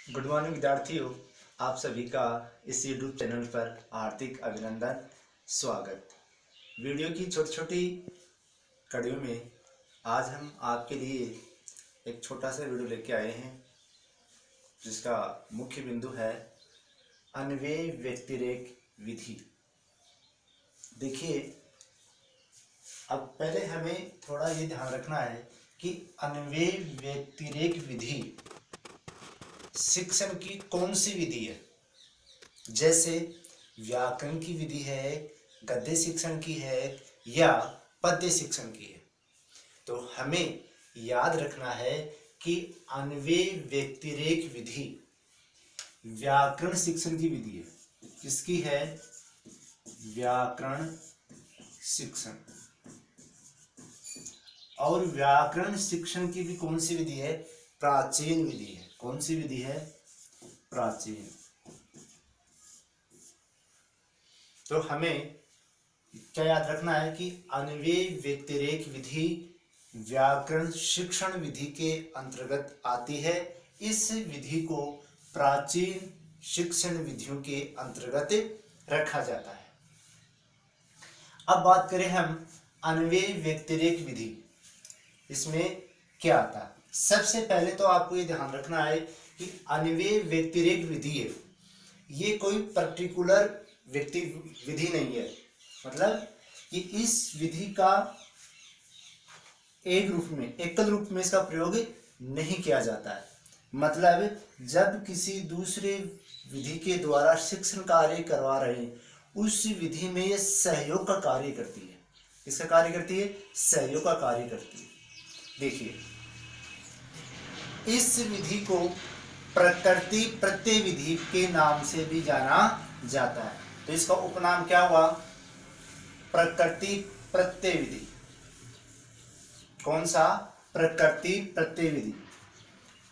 Good morning विद्यार्थियों। आप सभी का इस यूट्यूब चैनल पर हार्दिक अभिनंदन, स्वागत। वीडियो की छोटी छोटी कड़ियों में आज हम आपके लिए एक छोटा सा वीडियो लेके आए हैं, जिसका मुख्य बिंदु है अन्वय व्यतिरेक विधि। देखिए, अब पहले हमें थोड़ा ये ध्यान रखना है कि अन्वय व्यतिरेक विधि शिक्षण की कौन सी विधि है। जैसे व्याकरण की विधि है, गद्य शिक्षण की है या पद्य शिक्षण की है। तो हमें याद रखना है कि अन्वय व्यतिरेक विधि व्याकरण शिक्षण की विधि है। किसकी है? व्याकरण शिक्षण। और व्याकरण शिक्षण की भी कौन सी विधि है? प्राचीन विधि है। कौन सी विधि है? प्राचीन। तो हमें क्या याद रखना है कि अन्वय व्यतिरेक विधि व्याकरण शिक्षण विधि के अंतर्गत आती है। इस विधि को प्राचीन शिक्षण विधियों के अंतर्गत रखा जाता है। अब बात करें हम अन्वय व्यतिरेक विधि, इसमें क्या आता है। सबसे पहले तो आपको ये ध्यान रखना है कि अन्वय व्यतिरेक विधि है, ये कोई पर्टिकुलर व्यक्ति विधि नहीं है। मतलब कि इस विधि का एकल रूप में इसका प्रयोग नहीं किया जाता है। मतलब जब किसी दूसरे विधि के द्वारा शिक्षण कार्य करवा रहे हैं, उस विधि में ये सहयोग का कार्य करती है। किसका कार्य करती है? सहयोग का कार्य करती है। देखिए, इस विधि को प्रकृति प्रत्यय विधि के नाम से भी जाना जाता है। तो इसका उपनाम क्या हुआ? प्रकृति प्रत्यय विधि। कौन सा? प्रकृति प्रत्यय विधि।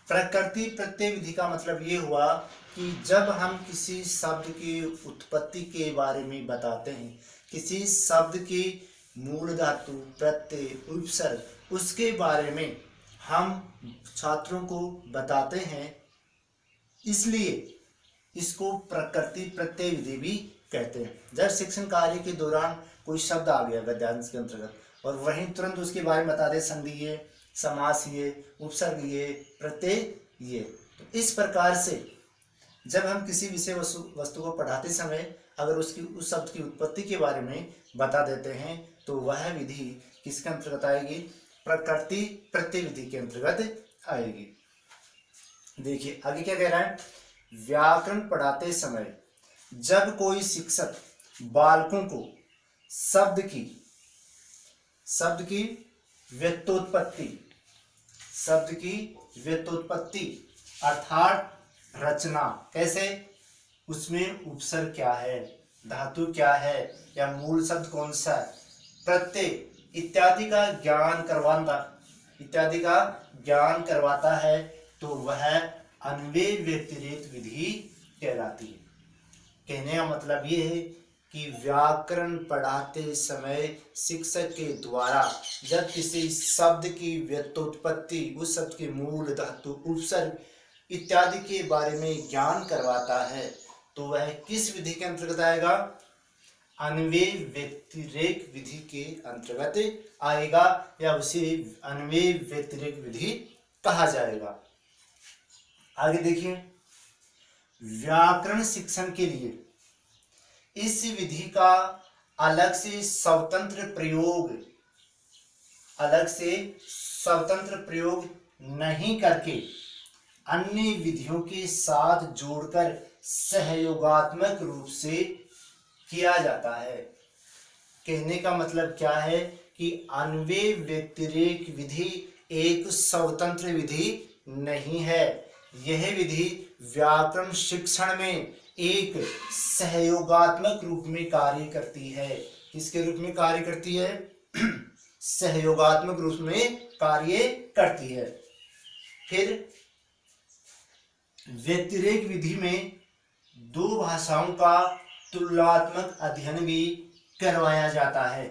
प्रकृति प्रत्यय विधि का मतलब ये हुआ कि जब हम किसी शब्द की उत्पत्ति के बारे में बताते हैं, किसी शब्द की मूल धातु, प्रत्यय, उपसर्ग, उसके बारे में हम छात्रों को बताते हैं, इसलिए इसको प्रकृति प्रत्यय विधि भी कहते हैं। जब शिक्षण कार्य के दौरान कोई शब्द आ गया गद्यांश के अंतर्गत और वहीं तुरंत उसके बारे में बता दे, संधि ये, समास ये, उपसर्ग ये, प्रत्यय ये। तो इस प्रकार से जब हम किसी विषय वस्तु को पढ़ाते समय अगर उस शब्द की उत्पत्ति के बारे में बता देते हैं, तो वह विधि किसके अंतर्गत आएगी? प्रकृति प्रत्यय विधि के अंतर्गत आएगी। देखिए आगे क्या कह रहा है। व्याकरण पढ़ाते समय जब कोई शिक्षक बालकों को शब्द की व्युत्पत्ति अर्थात रचना, कैसे, उसमें उपसर्ग क्या है, धातु क्या है, या मूल शब्द कौन सा है, प्रत्यय इत्यादि का ज्ञान करवाता है, तो वह अन्वय व्यतिरेक विधि कहलाती है। कहने का मतलब ये है कि व्याकरण पढ़ाते समय शिक्षक के द्वारा जब किसी शब्द की व्युत्पत्ति, उस शब्द के मूल, धातु, उपसर्ग इत्यादि के बारे में ज्ञान करवाता है, तो वह किस विधि के अंतर्गत आएगा? अन्वय व्यतिरेक विधि के अंतर्गत आएगा, या उसे अन्वय व्यतिरेक विधि कहा जाएगा। आगे देखिए, व्याकरण शिक्षण के लिए इस विधि का अलग से स्वतंत्र प्रयोग नहीं करके अन्य विधियों के साथ जोड़कर सहयोगात्मक रूप से किया जाता है। कहने का मतलब क्या है कि अन्वय व्यतिरेक विधि एक स्वतंत्र विधि नहीं है। यह विधि व्याकरण शिक्षण में एक सहयोगात्मक रूप में कार्य करती है। किसके रूप में कार्य करती है? सहयोगात्मक रूप में कार्य करती है। फिर व्यतिरेक विधि में दो भाषाओं का तुलनात्मक अध्ययन भी करवाया जाता है।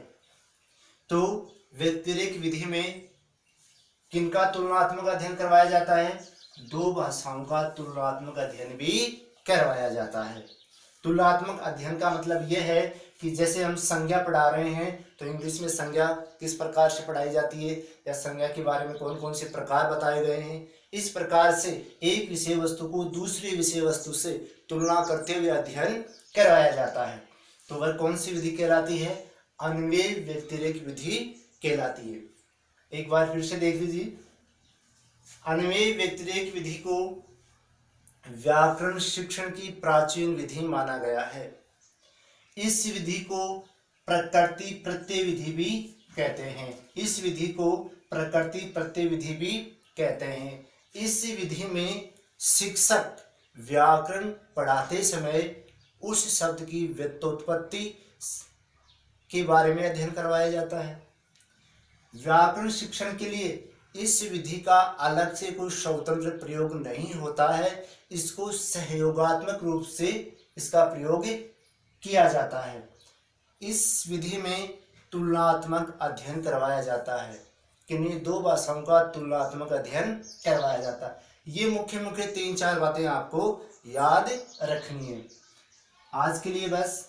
तो व्यतिरेक विधि में किनका तुलनात्मक अध्ययन करवाया जाता है? दो भाषाओं का तुलनात्मक अध्ययन भी करवाया जाता है। तुलनात्मक अध्ययन का मतलब यह है कि जैसे हम संज्ञा पढ़ा रहे हैं तो इंग्लिश में संज्ञा किस प्रकार से पढ़ाई जाती है या संज्ञा के बारे में कौन कौन से प्रकार बताए गए हैं, इस प्रकार से एक विषय वस्तु को दूसरी विषय वस्तु से तुलना करते हुए अध्ययन करवाया जाता है। तो वह कौन सी विधि कहलाती है? अन्वय व्यतिरेक विधि कहलाती है। एक बार फिर से देख लीजिए, अन्वय व्यतिरेक विधि को व्याकरण शिक्षण की प्राचीन विधि माना गया है। इस विधि को प्रकृति प्रत्यय विधि भी कहते हैं। इस विधि को प्रकृति प्रत्यय विधि भी कहते हैं। इस विधि में शिक्षक व्याकरण पढ़ाते समय उस शब्द की व्युत्पत्ति के बारे में अध्ययन करवाया जाता है। व्याकरण शिक्षण के लिए इस विधि का अलग से कोई स्वतंत्र प्रयोग नहीं होता है, इसको सहयोगात्मक रूप से इसका प्रयोग किया जाता है। इस विधि में तुलनात्मक अध्ययन करवाया जाता है, किन्हीं दो भाषाओं का तुलनात्मक अध्ययन करवाया जाता है। ये मुख्य मुख्य 3-4 बातें आपको याद रखनी है। आज के लिए बस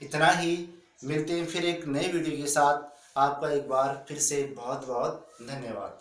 इतना ही। मिलते हैं फिर एक नए वीडियो के साथ। आपका एक बार फिर से बहुत बहुत धन्यवाद।